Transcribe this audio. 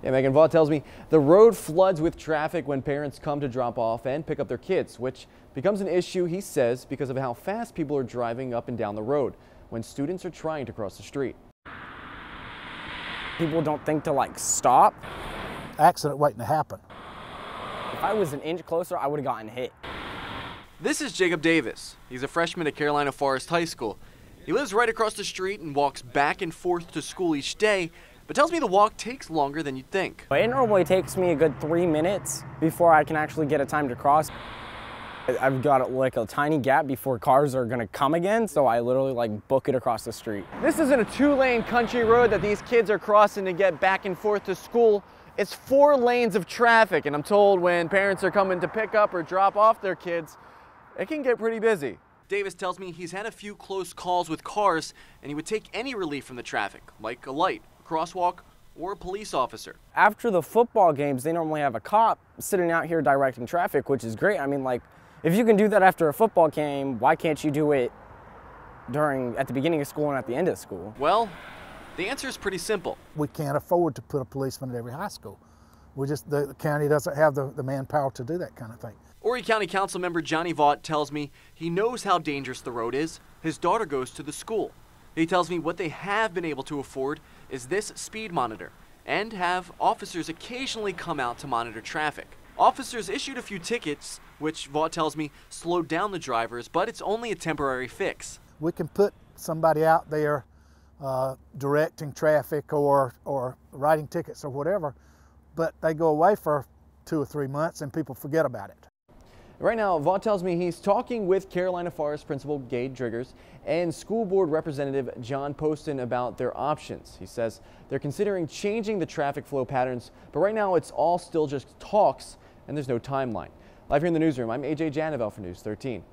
Yeah, Megan, Vaught tells me the road floods with traffic when parents come to drop off and pick up their kids, which becomes an issue, he says, because of how fast people are driving up and down the road when students are trying to cross the street. People don't think to stop. Accident waiting to happen. If I was an inch closer, I would have gotten hit. This is Jacob Davis. He's a freshman at Carolina Forest High School. He lives right across the street and walks back and forth to school each day, but tells me the walk takes longer than you'd think. It normally takes me a good 3 minutes before I can actually get a time to cross. I've got a tiny gap before cars are gonna come again, so I literally book it across the street. This isn't a 2-lane country road that these kids are crossing to get back and forth to school. It's 4 lanes of traffic, and I'm told when parents are coming to pick up or drop off their kids, it can get pretty busy. Davis tells me he's had a few close calls with cars, and he would take any relief from the traffic, like a light, a crosswalk, or a police officer. After the football games, they normally have a cop sitting out here directing traffic, which is great. I mean, if you can do that after a football game, why can't you do it at the beginning of school and at the end of school? Well, the answer is pretty simple. We can't afford to put a policeman at every high school. The county doesn't have the manpower to do that kind of thing. Horry County Council member Johnny Vaught tells me he knows how dangerous the road is. His daughter goes to the school. He tells me what they have been able to afford is this speed monitor and have officers occasionally come out to monitor traffic. Officers issued a few tickets, which Vaught tells me slowed down the drivers, but it's only a temporary fix. We can put somebody out there directing traffic or writing tickets or whatever, but they go away for 2 or 3 months and people forget about it. Right now, Vaught tells me he's talking with Carolina Forest Principal Gade Driggers and School Board Representative John Poston about their options. He says they're considering changing the traffic flow patterns, but right now it's all still just talks and there's no timeline. Live here in the newsroom, I'm AJ Janavel for News 13.